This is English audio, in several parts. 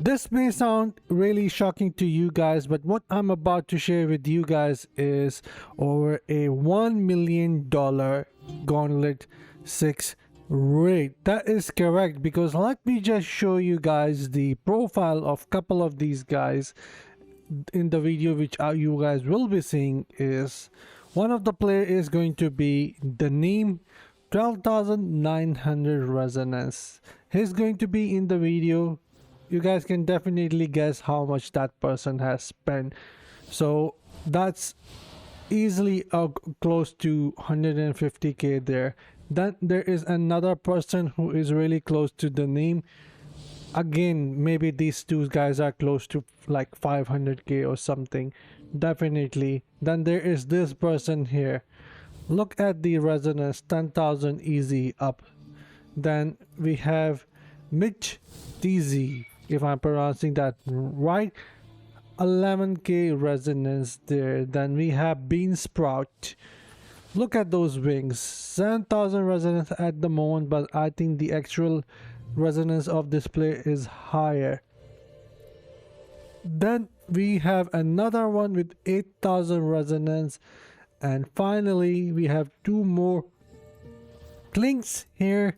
This may sound really shocking to you guys, but what I'm about to share with you guys is over a $1 million Gauntlet 6 raid. That is correct, because let me just show you guys the profile of couple of these guys in the video, which you guys will be seeing. Is one of the player is going to be the name 12,900 resonance. He's going to be in the video. You guys can definitely guess how much that person has spent. So that's easily close to 150k there. Then there is another person who is really close to the name. Again, maybe these two guys are close to like 500k or something, definitely. Then there is this person here. Look at the resonance, 10,000 easy up. Then we have Mitch TZ, if I'm pronouncing that right, 11k resonance there. Then we have Bean Sprout. Look at those wings, 7,000 resonance at the moment, but I think the actual resonance of this player is higher. Then we have another one with 8,000 resonance, and finally we have two more Clinks here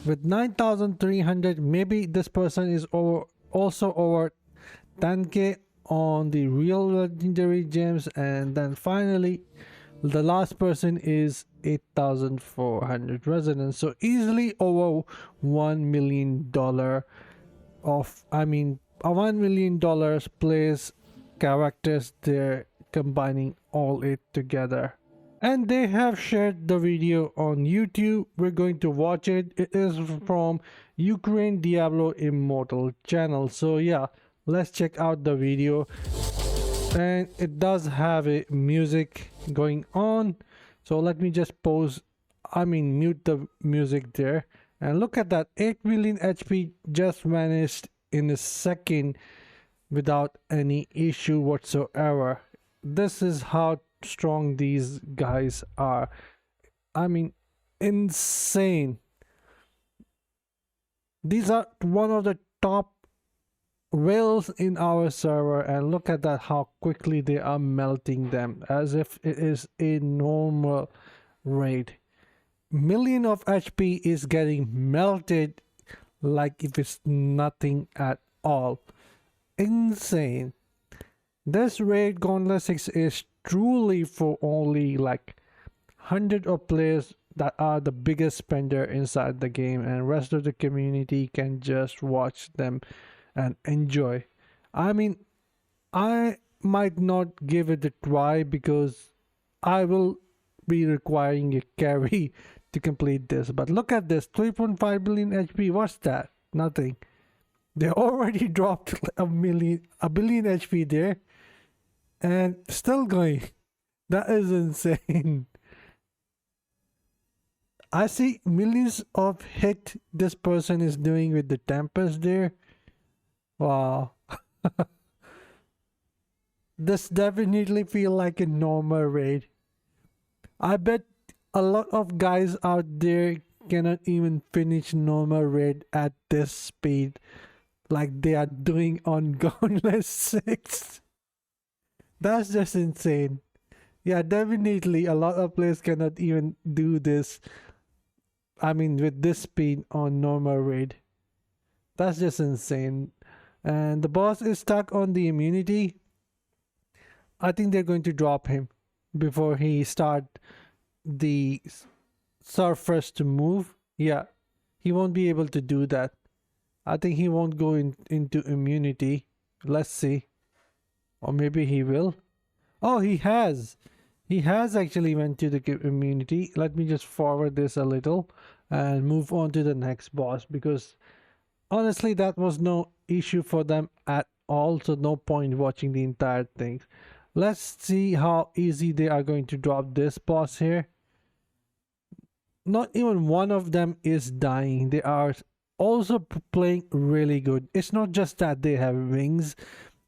with 9,300. Maybe this person is also over 10k on the real legendary gems. And then finally the last person is 8,400 resonance. So easily over $1 million of, I mean, a $1 million plays characters there, combining all it together. And they have shared the video on YouTube. We're going to watch it. It is from Ukraine Diablo Immortal channel. So yeah, let's check out the video. And it does have a music going on, so let me just mute the music there. And look at that, 8 million HP just vanished in a second without any issue whatsoever. This is how strong these guys are. I mean, insane. These are one of the top whales in our server, and look at that, how quickly they are melting them as if it is a normal raid. Million of HP is getting melted like if it's nothing at all. Insane. This raid Gauntlet 6 is truly for only like 100 of players that are the biggest spender inside the game, and rest of the community can just watch them and enjoy. I mean, I might not give it a try because I will be requiring a carry to complete this. But look at this, 3.5 billion HP. What's that? Nothing. They already dropped a billion HP there, and still going. That is insane. I see millions of hit this person is doing with the Tempest there. Wow. This definitely feel like a normal raid. I bet a lot of guys out there cannot even finish normal raid at this speed like they are doing on Gauntlet 6. That's just insane. Yeah, definitely a lot of players cannot even do this. I mean, with this speed on normal raid. That's just insane. And the boss is stuck on the immunity. I think they're going to drop him before he start the surface to move. Yeah, he won't be able to do that. I think he won't go into immunity. Let's see. Or maybe he will. Oh, he has. He has actually went to the immunity. Let me just forward this a little and move on to the next boss, because honestly, that was no issue for them at all, so no point watching the entire thing. Let's see how easy they are going to drop this boss here. Not even one of them is dying. They are also playing really good. It's not just that they have wings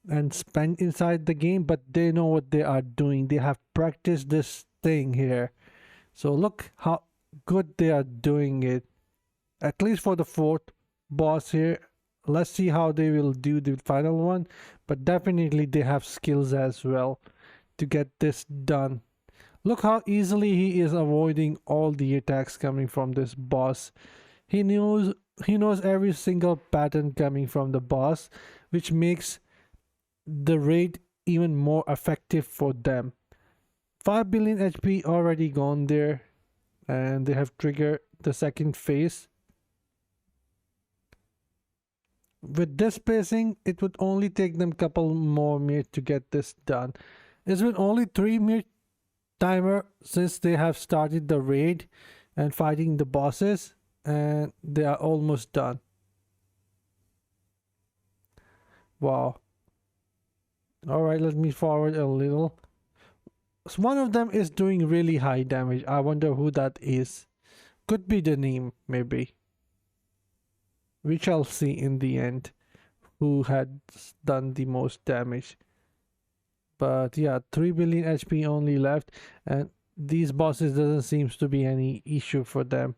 and spent inside the game, but they know what they are doing. They have practiced this thing here. So look how good they are doing it. At least for the fourth boss here, Let's see how they will do the final one, but definitely they have skills as well to get this done. Look how easily he is avoiding all the attacks coming from this boss. He knows he knows every single pattern coming from the boss, which makes the raid even more effective for them. 5 billion HP already gone there, and they have triggered the second phase. With this pacing, it would only take them couple more minutes to get this done. It's been only 3-minute timer since they have started the raid and fighting the bosses, and they are almost done. Wow. Alright, let me forward a little. So one of them is doing really high damage. I wonder who that is. Could be the name, maybe. We shall see in the end who had done the most damage. But yeah, 3 billion HP only left, and these bosses doesn't seem to be any issue for them.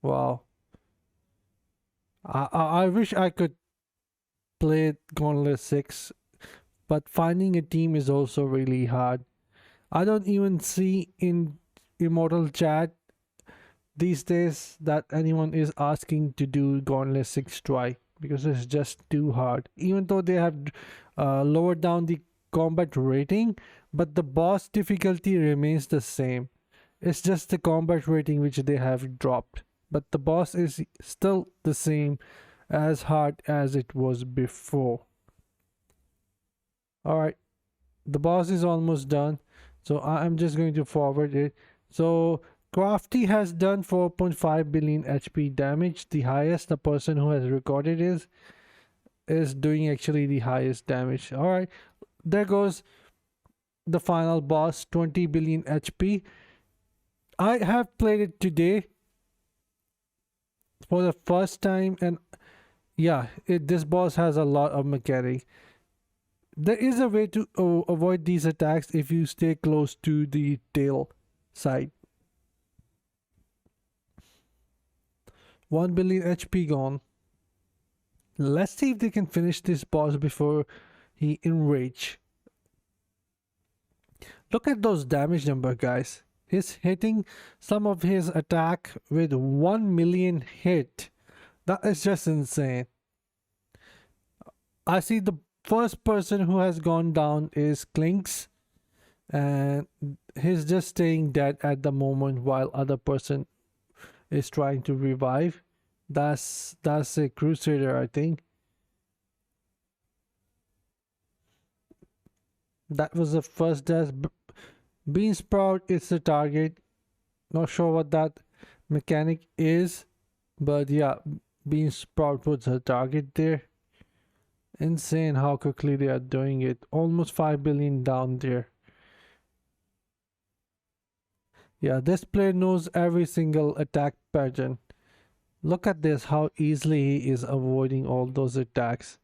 Wow. I wish I could play Gauntlet 6, but finding a team is also really hard. I don't even see in Immortal chat these days that anyone is asking to do Gauntlet 6 try, because it's just too hard. Even though they have lowered down the combat rating, but the boss difficulty remains the same. It's just the combat rating which they have dropped, but the boss is still the same, as hard as it was before. Alright, the boss is almost done, so I'm just going to forward it. So Crafty has done 4.5 billion HP damage. The highest the person who has recorded is doing actually the highest damage. Alright, there goes the final boss, 20 billion HP. I have played it today for the first time, and yeah, this boss has a lot of mechanics. There is a way to avoid these attacks if you stay close to the tail side. 1 billion HP gone. Let's see if they can finish this boss before he enrage. Look at those damage number, guys. He's hitting some of his attack with 1 million hit. That is just insane. I see the first person who has gone down is Clinks, and he's just staying dead at the moment while other person is trying to revive. That's a Crusader, I think. That was the first death. Bean Sprout is the target. Not sure what that mechanic is, but yeah, Bean Sprout was the target there. Insane how quickly they are doing it. Almost 5 billion down there. Yeah, this player knows every single attack pattern. Look at this, how easily he is avoiding all those attacks,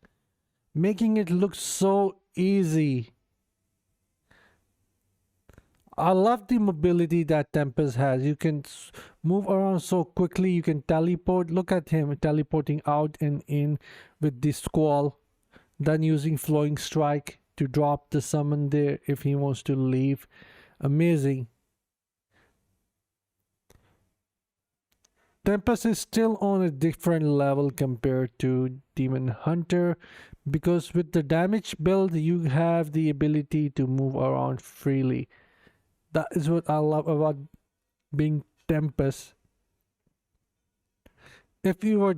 making it look so easy. I love the mobility that Tempest has. You can move around so quickly, you can teleport. Look at him teleporting out and in with the Squall, then using Flowing Strike to drop the summon there if he wants to leave. Amazing. Tempest is still on a different level compared to Demon Hunter, because with the damage build you have the ability to move around freely. That is what I love about being Tempest. If you were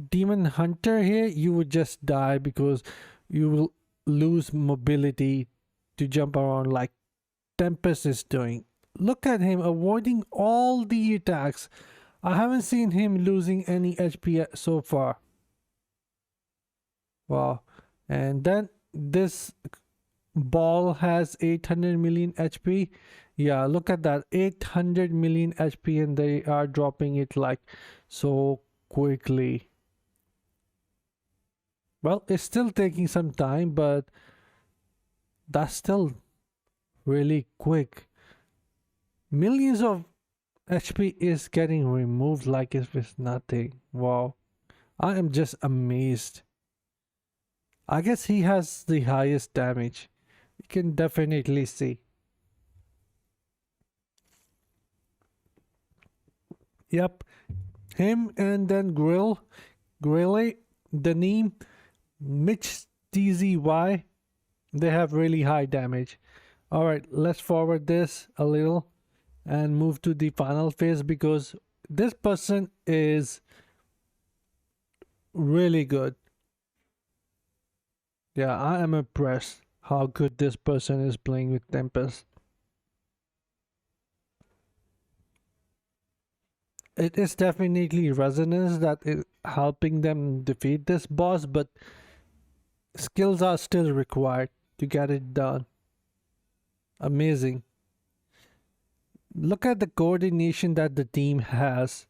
Demon Hunter here, you would just die because you will lose mobility to jump around like Tempest is doing. Look at him avoiding all the attacks. I haven't seen him losing any HP so far. Wow. And then this ball has 800 million HP. Yeah, look at that, 800 million HP, and they are dropping it like so quickly. Well, it's still taking some time, but that's still really quick. Millions of HP is getting removed like if it's nothing. Wow. I am just amazed. I guess he has the highest damage. You can definitely see. Yep, him and then Grilly, the name Mitch TZY, they have really high damage. Alright, let's forward this a little and move to the final phase because this person is really good. Yeah, I am impressed how good this person is playing with Tempest. It is definitely resonance that is helping them defeat this boss, but skills are still required to get it done. Amazing. Look at the coordination that the team has.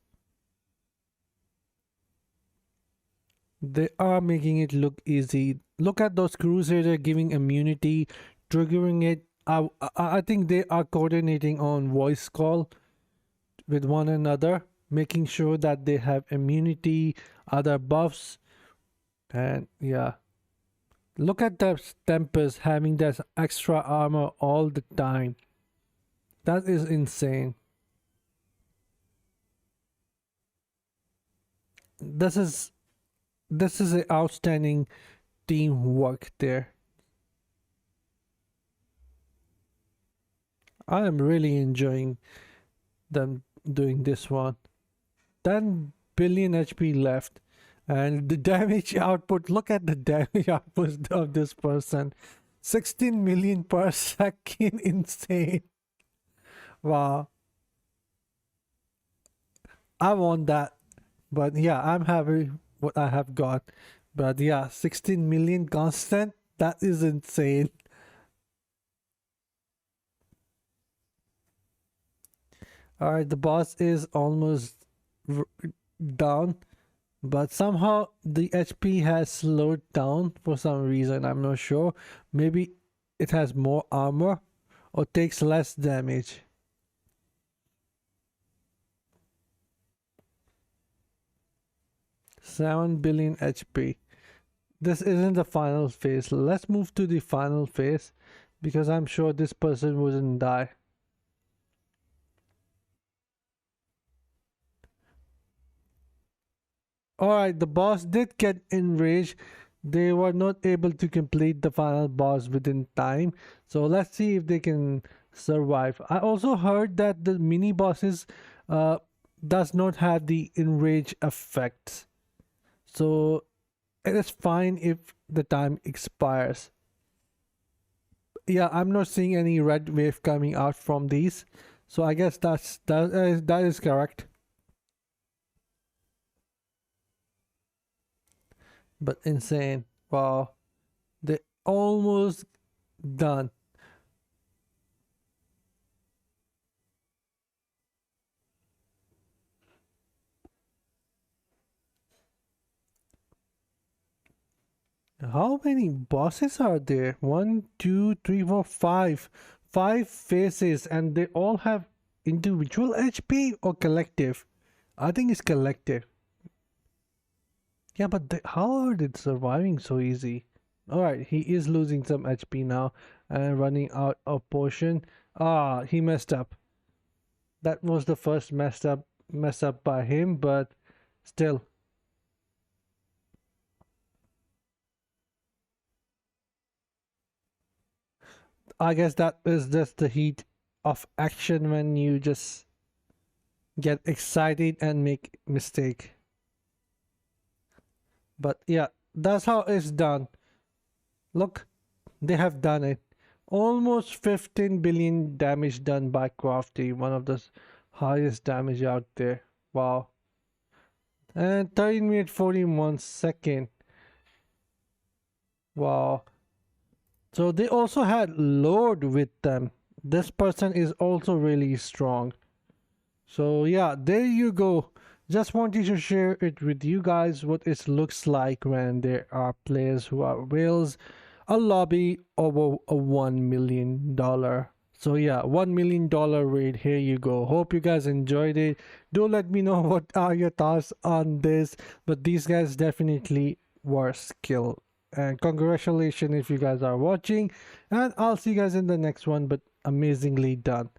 They are making it look easy. Look at those Crusader giving immunity, triggering it. I think they are coordinating on voice call with one another, making sure that they have immunity, other buffs, and yeah. Look at the Tempest having that extra armor all the time. That is insane. This is this is an outstanding teamwork there. I am really enjoying them doing this one. 10 billion HP left. And the damage output, look at the damage output of this person. 16 million per second, insane. Wow. I want that. But yeah, I'm happy what I have got. But yeah, 16 million constant, that is insane. Alright, the boss is almost down. But somehow the HP has slowed down for some reason. I'm not sure. Maybe it has more armor or takes less damage. Seven billion HP. This isn't the final phase. Let's move to the final phase because I'm sure this person wouldn't die. Alright, the boss did get enraged. They were not able to complete the final boss within time. So let's see if they can survive. I also heard that the mini bosses does not have the enrage effects. So it is fine if the time expires. Yeah, I'm not seeing any red wave coming out from these. So I guess that is correct. But insane. Wow. They almost done. How many bosses are there? One, two, three, four, five. Five faces, and they all have individual HP or collective? I think it's collective. Yeah, but how are they surviving so easy? Alright, he is losing some HP now and running out of potion. Ah, he messed up. That was the first mess up by him, but still. I guess that is just the heat of action when you just get excited and make mistake. But yeah, that's how it's done. Look, they have done it. Almost 15 billion damage done by Crafty, one of the highest damage out there. Wow. And 13 minute 41 second. Wow. So they also had Lord with them. This person is also really strong. So yeah, there you go. Just wanted to share it with you guys what it looks like when there are players who are whales, a lobby over a $1 million So yeah, $1 million raid. Here you go. Hope you guys enjoyed it. Do let me know what are your thoughts on this. But these guys definitely were skilled. And congratulations if you guys are watching. And I'll see you guys in the next one. But amazingly done.